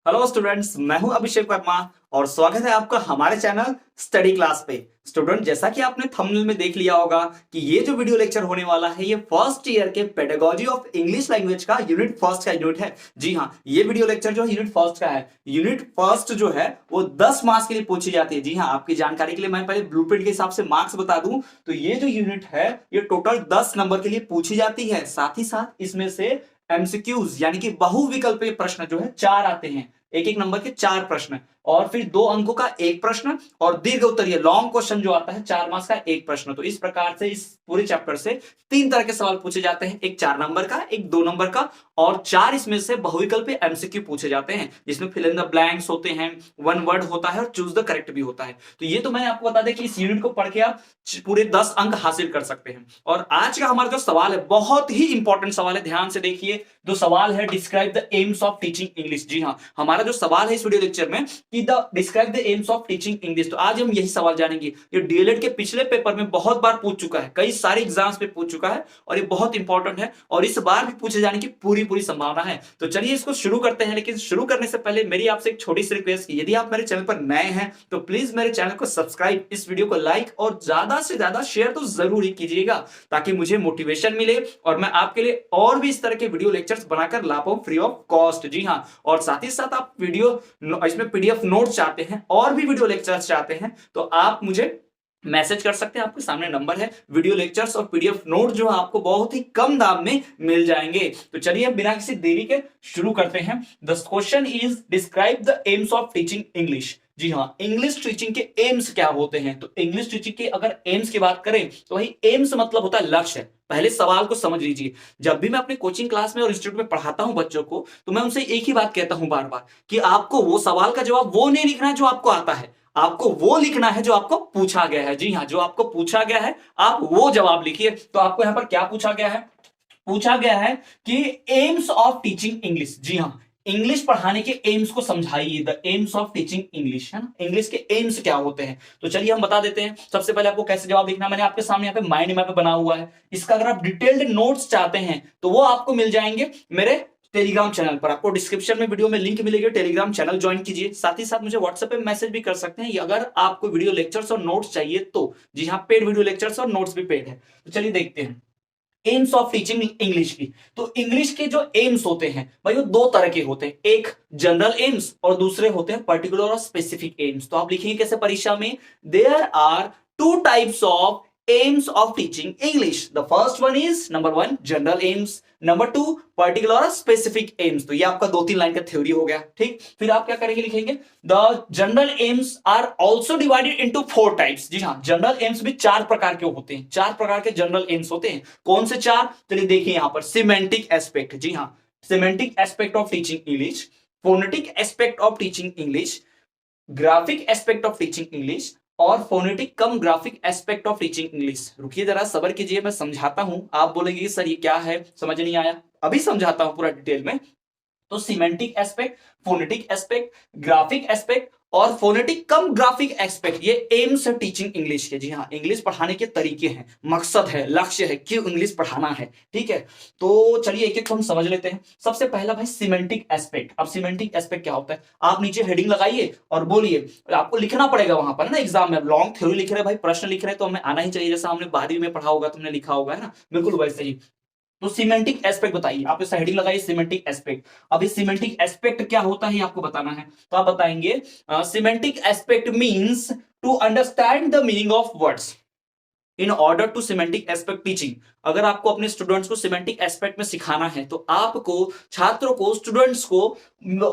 Hello students, मैं हूं अभिषेक वर्मा और स्वागत है आपका हमारे चैनल स्टडी क्लास पे। स्टूडेंट, जैसा कि आपने थंबनेल में देख लिया होगा कि ये जो वीडियो लेक्चर होने वाला है ये फर्स्ट ईयर के पेडागोजी ऑफ इंग्लिश लैंग्वेज का यूनिट फर्स्ट का यूनिट है। जी हाँ, ये वीडियो लेक्चर जो यूनिट फर्स्ट का है। यूनिट फर्स्ट जो है वो 10 मार्क्स के लिए पूछी जाती है। जी हाँ, आपकी जानकारी के लिए मैं पहले ब्लूप्रिंट के हिसाब से मार्क्स बता दूं तो ये जो यूनिट है ये टोटल 10 नंबर के लिए पूछी जाती है। साथ ही साथ इसमें से एमसीक्यूज यानी कि बहुविकल्पीय प्रश्न जो है 4 आते हैं। एक एक नंबर के 4 प्रश्न और फिर 2 अंकों का एक प्रश्न और दीर्घ उत्तरीय लॉन्ग क्वेश्चन जो आता है 4 मार्क्स का एक प्रश्न। तो इस प्रकार से इस पूरे चैप्टर से 3 तरह के सवाल पूछे जाते हैं, एक 4 नंबर का, एक 2 नंबर का और 4 इसमें से बहुविकल्पीय एमसीक्यू पूछे जाते हैं जिसमें फिल इन द ब्लैंक्स होते हैं, वन वर्ड होता है और चूज द करेक्ट भी होता है। तो ये तो मैंने आपको बता दें कि इस यूनिट को पढ़ के आप पूरे 10 अंक हासिल कर सकते हैं। और आज का हमारा जो सवाल है बहुत ही इंपॉर्टेंट सवाल है, ध्यान से देखिए। जो सवाल है describe the aims of teaching English. जी हाँ, हमारा जो सवाल है इस वीडियो लेक्चर में कि the describe the aims of teaching English. तो आज हम यही सवाल जानेंगे। ये डीएलएड के पिछले पेपर में बहुत बार पूछ चुका है, कई सारे एग्जाम्स में पूछ चुका है और ये बहुत इंपॉर्टेंट है और इस बार भी पूछे जाने की पूरी पूरी संभावना है। तो चलिए इसको शुरू करते हैं, लेकिन शुरू करने से पहले मेरी आपसे एक छोटी सी रिक्वेस्ट की यदि आप मेरे चैनल पर नए हैं तो प्लीज मेरे चैनल को सब्सक्राइब, इस वीडियो को लाइक और ज्यादा से ज्यादा शेयर तो जरूर ही कीजिएगा ताकि मुझे मोटिवेशन मिले और मैं आपके लिए और भी इस तरह के वीडियो लेक्चर्स बनाकर ला पाऊं फ्री ऑफ कॉस्ट। जी हाँ, और साथ ही साथ आप वीडियो इसमें पीडीएफ नोट्स चाहते हैं और भी वीडियो लेक्चर्स चाहते हैं तो आप मुझे मैसेज कर सकते हैं। आपके सामने नंबर है। वीडियो लेक्चर्स और पीडीएफ नोट जो आपको बहुत ही कम दाम में मिल जाएंगे। तो चलिए अब बिना किसी देरी के शुरू करते हैं। The question is describe the aims of teaching English. जी हाँ, इंग्लिश टीचिंग के एम्स क्या होते हैं? तो इंग्लिश टीचिंग के अगर एम्स की बात करें तो वही एम्स मतलब होता है लक्ष्य। पहले सवाल को समझ लीजिए। जब भी मैं अपने कोचिंग क्लास में और इंस्टीट्यूट में पढ़ाता हूं बच्चों को तो मैं उनसे एक ही बात कहता हूं बार बार कि आपको वो सवाल का जवाब वो नहीं लिखना है जो आपको आता है, आपको वो लिखना है जो आपको पूछा गया है। जी हाँ, जो आपको पूछा गया है आप वो जवाब लिखिए। तो आपको यहां पर क्या पूछा गया है? पूछा गया है कि एम्स ऑफ टीचिंग इंग्लिश। जी हाँ, इंग्लिश पढ़ाने के एम्स को समझाइए। The aims of teaching English, है ना, इंग्लिश के एम्स क्या होते हैं? तो चलिए हम बता देते हैं। सबसे पहले आपको कैसे जवाब लिखना मैंने आपके सामने यहाँ पे माइंड मैप बना हुआ है। इसका अगर आप डिटेल्ड नोट्स चाहते हैं तो वो आपको मिल जाएंगे मेरे टेलीग्राम चैनल पर। आपको डिस्क्रिप्शन में वीडियो में लिंक मिलेगी, टेलीग्राम चैनल ज्वाइन कीजिए। साथ ही साथ मुझे व्हाट्सएप पे मैसेज भी कर सकते हैं अगर आपको वीडियो लेक्चर्स और नोट्स चाहिए तो। जी हाँ, पेड वीडियो लेक्चर्स और नोट्स भी पेड है। तो चलिए देखते हैं एम्स ऑफ टीचिंग इंग्लिश की। तो इंग्लिश के जो एम्स होते हैं भाई वो 2 तरह के होते हैं, एक जनरल एम्स और दूसरे होते हैं पर्टिकुलर और स्पेसिफिक एम्स। तो आप लिखेंगे कैसे परीक्षा में? There are 2 types of aims of teaching English. The first one is number 1 general aims, number 2 particular or specific aims. तो ये आपका 2-3 लाइन का थ्योरी हो गया। ठीक, फिर आप क्या करेंगे? लिखेंगे the general aims are also divided into 4 types. जी हाँ, जनरल एम्स भी 4 प्रकार के होते हैं। 4 प्रकार के जनरल एम्स होते हैं। कौन से 4? चलिए देखिए यहां पर। सिमेंटिक एस्पेक्ट, जी हाँ, semantic aspect of teaching English, phonetic aspect of teaching English, graphic aspect of teaching English और phonetic cum graphic aspect of teaching English. रुकिए जरा, सब्र कीजिए, मैं समझाता हूं। आप बोलेंगे सर ये क्या है, समझ नहीं आया। अभी समझाता हूं पूरा डिटेल में। तो semantic aspect, phonetic aspect, graphic aspect और फोनेटिक कम ग्राफिक एस्पेक्ट, ये एम्स है टीचिंग इंग्लिश के। जी हाँ, इंग्लिश पढ़ाने के तरीके हैं, मकसद है, लक्ष्य है, क्यों इंग्लिश पढ़ाना है। ठीक है, तो चलिए एक एक को हम समझ लेते हैं। सबसे पहला भाई सिमेंटिक एस्पेक्ट। अब सिमेंटिक एस्पेक्ट क्या होता है? आप नीचे हेडिंग लगाइए और बोलिए, आपको लिखना पड़ेगा वहां पर ना। एग्जाम में लॉन्ग थ्योरी लिख रहे भाई, प्रश्न लिख रहे तो हमें आना ही चाहिए, जैसा हमने 12वीं में पढ़ा होगा, तुमने लिखा होगा, है ना, बिल्कुल वैसे ही। तो सिमेंटिक एस्पेक्ट बताइए, आप इस हेडिंग लगाइए सिमेंटिक एस्पेक्ट। अब इस सिमेंटिक एस्पेक्ट क्या होता है आपको बताना है। तो आप बताएंगे semantic aspect means to understand the meaning of words in order to semantic aspect teaching. अगर आपको अपने स्टूडेंट्स को सिमेंटिक एस्पेक्ट में सिखाना है तो आपको छात्रों को, स्टूडेंट्स को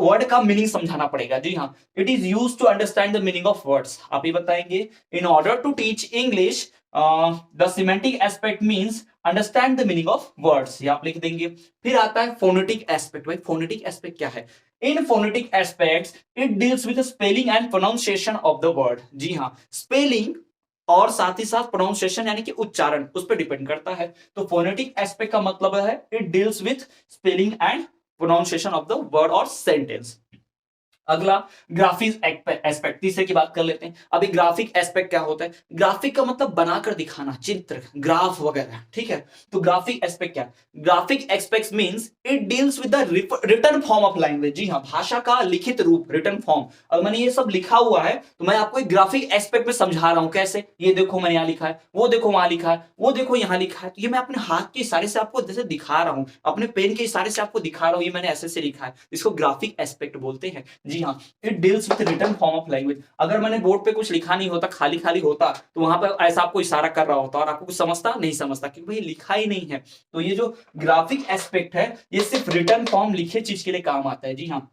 वर्ड का मीनिंग समझाना पड़ेगा। जी हाँ, it is use to understand the meaning of words. आप ये बताएंगे in order to teach English the semantic aspect means understand the meaning of words, ये आप लिख देंगे। फिर आता है फोनेटिक एस्पेक्ट। भाई फोनेटिक एस्पेक्ट क्या है? In phonetic aspects it deals with spelling and pronunciation of the word. जी हाँ, स्पेलिंग और साथ ही साथ प्रोनाउंसिएशन यानी कि उच्चारण उस पर डिपेंड करता है। तो फोनेटिक एस्पेक्ट का मतलब है it deals with spelling and pronunciation of the word और सेंटेंस। अगला ग्राफिक एस्पेक्ट, तीसरे की बात कर लेते हैं। अभी ग्राफिक एस्पेक्ट क्या होता है? ग्राफिक का मतलब बनाकर दिखाना, चित्र, ग्राफ वगैरह, ठीक है। तो ग्राफिक एस्पेक्ट क्या? Graphic aspect means it deals with the written form of language. जी हाँ, भाषा का लिखित रूप, रिटन फॉर्म। अगर मैंने ये सब लिखा हुआ है तो मैं आपको एक ग्राफिक एस्पेक्ट में समझा रहा हूं। कैसे? ये देखो मैंने यहां लिखा है, वो देखो वहां लिखा है, वो देखो यहां लिखा है। तो ये मैं अपने हाथ के इशारे से आपको जैसे दिखा रहा हूं, अपने पेन के इशारे से आपको दिखा रहा हूं, ये मैंने ऐसे से लिखा है, इसको ग्राफिक एस्पेक्ट बोलते हैं। जी हाँ, it deals with written form of language. अगर मैंने बोर्ड पे कुछ लिखा नहीं होता, खाली खाली होता, तो वहां पर ऐसा आपको इशारा कर रहा होता और आपको कुछ समझता नहीं समझता, क्योंकि भाई लिखा ही नहीं है। तो ये जो ग्राफिक एस्पेक्ट है ये सिर्फ रिटन फॉर्म, लिखे चीज के लिए काम आता है। जी हाँ,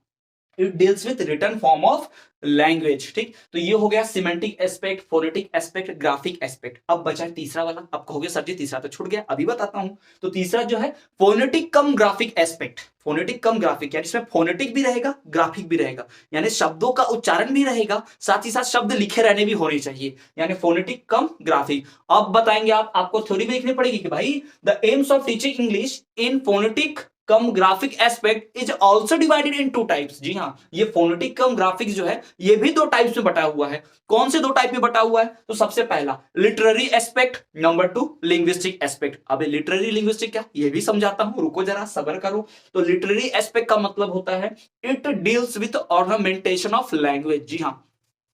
it deals with written form of language. ठीक, तो ये हो गया semantic aspect, phonetic aspect, graphic aspect. अब बचा तीसरा वाला। अब कहोगे सर जी तीसरा तो छूट गया, अभी बताता हूं। तो तीसरा जो है phonetic cum graphic aspect. Phonetic cum graphic, यानी इसमें फोनेटिक भी रहेगा, ग्राफिक भी रहेगा, यानी शब्दों का उच्चारण भी रहेगा, साथ ही साथ शब्द लिखे रहने भी होने चाहिए, यानी फोनेटिक कम ग्राफिक। अब बताएंगे आपको थ्योरी में लिखनी पड़ेगी कि भाई the aims of teaching English in phonetic cum graphic aspect is also divided in 2 types. जी हाँ, ये फोनेटिक कम ग्राफिक जो है ये भी 2 टाइप्स में बटा हुआ है। कौन से 2 टाइप में बटा हुआ है? तो सबसे पहला literary aspect, number 2 linguistic aspect. अब लिटरेरी लिंग्विस्टिक क्या, ये भी समझाता हूं, रुको जरा सब्र करो। तो लिटरेरी एस्पेक्ट का मतलब होता है it deals with ornamentation of language. जी हाँ,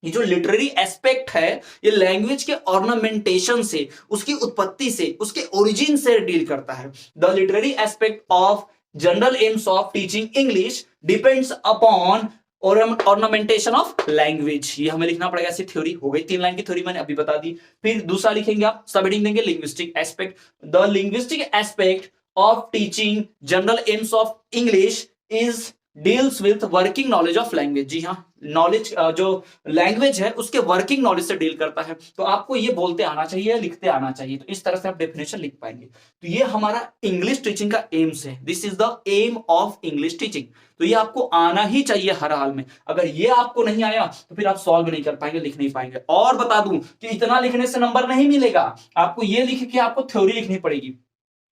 ये जो लिटरेरी एस्पेक्ट है ये लैंग्वेज के ऑर्नामेंटेशन से, उसकी उत्पत्ति से, उसके ओरिजिन से डील करता है। The literary aspect of general aims of teaching English depends upon ornamentation of language. ये हमें लिखना पड़ेगा। ऐसी थ्योरी हो गई, 3 लाइन की थ्योरी मैंने अभी बता दी। फिर दूसरा लिखेंगे आप, सब हेडिंग देंगे linguistic aspect. The linguistic aspect of teaching general aims of English is deals with working knowledge of language. जी हाँ, नॉलेज जो लैंग्वेज है उसके वर्किंग नॉलेज से डील करता है। तो आपको ये बोलते आना चाहिए, लिखते आना चाहिए, तो इस तरह से आप डेफिनेशन लिख पाएंगे। तो ये हमारा इंग्लिश टीचिंग का एम्स है। This is the aim of English teaching. तो ये आपको आना ही चाहिए हर हाल में। अगर ये आपको नहीं आया तो फिर आप सॉल्व नहीं कर पाएंगे, लिख नहीं पाएंगे। और बता दूं कि इतना लिखने से नंबर नहीं मिलेगा, आपको ये लिख के आपको थ्योरी लिखनी पड़ेगी।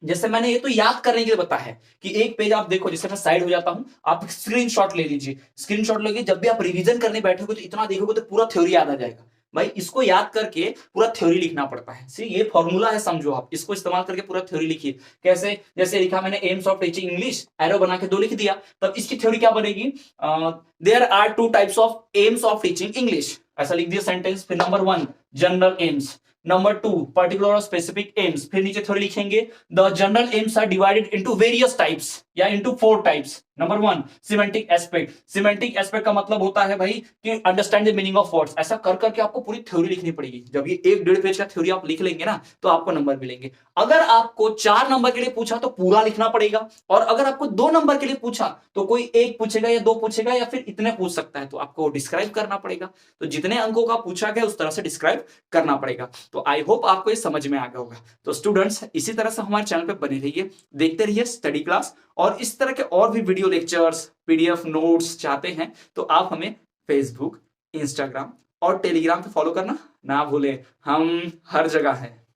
जैसे मैंने ये तो याद करने के लिए बताया है कि एक पेज आप देखो, जैसे मैं साइड हो जाता हूं, आप स्क्रीनशॉट ले लीजिए। स्क्रीनशॉट लेके जब भी आप रिवीजन करने बैठोगे तो इतना देखोगे तो पूरा थ्योरी याद आ जाएगा। भाई इसको याद करके पूरा थ्योरी लिखना पड़ता है। सी ये फॉर्मूला है, समझो आप इसको इस्तेमाल करके पूरा थ्योरी लिखिए। कैसे? जैसे लिखा मैंने AIIMS of teaching English, arrow बना के 2 लिख दिया, तब इसकी थ्योरी क्या बनेगी? There are 2 types of aims of teaching English, ऐसा लिख दिया सेंटेंस। फिर number 1 general aims, number 2 particular और स्पेसिफिक एम्स। फिर नीचे थ्योरी लिखेंगे the general aims are divided into various types या into 4 types. Number 1 semantic aspect. Semantic aspect का मतलब होता है भाई कि understand the meaning of words. ऐसा कर करके आपको पूरी थ्योरी लिखनी पड़ेगी। जब ये 1-1.5 पेज का थ्योरी आप लिख लेंगे ना तो आपको नंबर मिलेंगे। अगर आपको 4 नंबर के लिए पूछा तो पूरा लिखना पड़ेगा, और अगर आपको 2 नंबर के लिए पूछा तो कोई 1 पूछेगा या 2 पूछेगा या फिर इतने पूछ सकता है, तो आपको डिस्क्राइब करना पड़ेगा। तो जितने अंकों का पूछा गया उस तरह से डिस्क्राइब करना पड़ेगा। तो आई होप आपको ये समझ में आ गया होगा। तो स्टूडेंट्स इसी तरह से हमारे चैनल पे बने रहिए, देखते रहिए स्टडी क्लास। और इस तरह के और भी वीडियो लेक्चर्स, पीडीएफ नोट्स चाहते हैं तो आप हमें फेसबुक, इंस्टाग्राम और टेलीग्राम पे फॉलो करना ना भूलें। हम हर जगह हैं।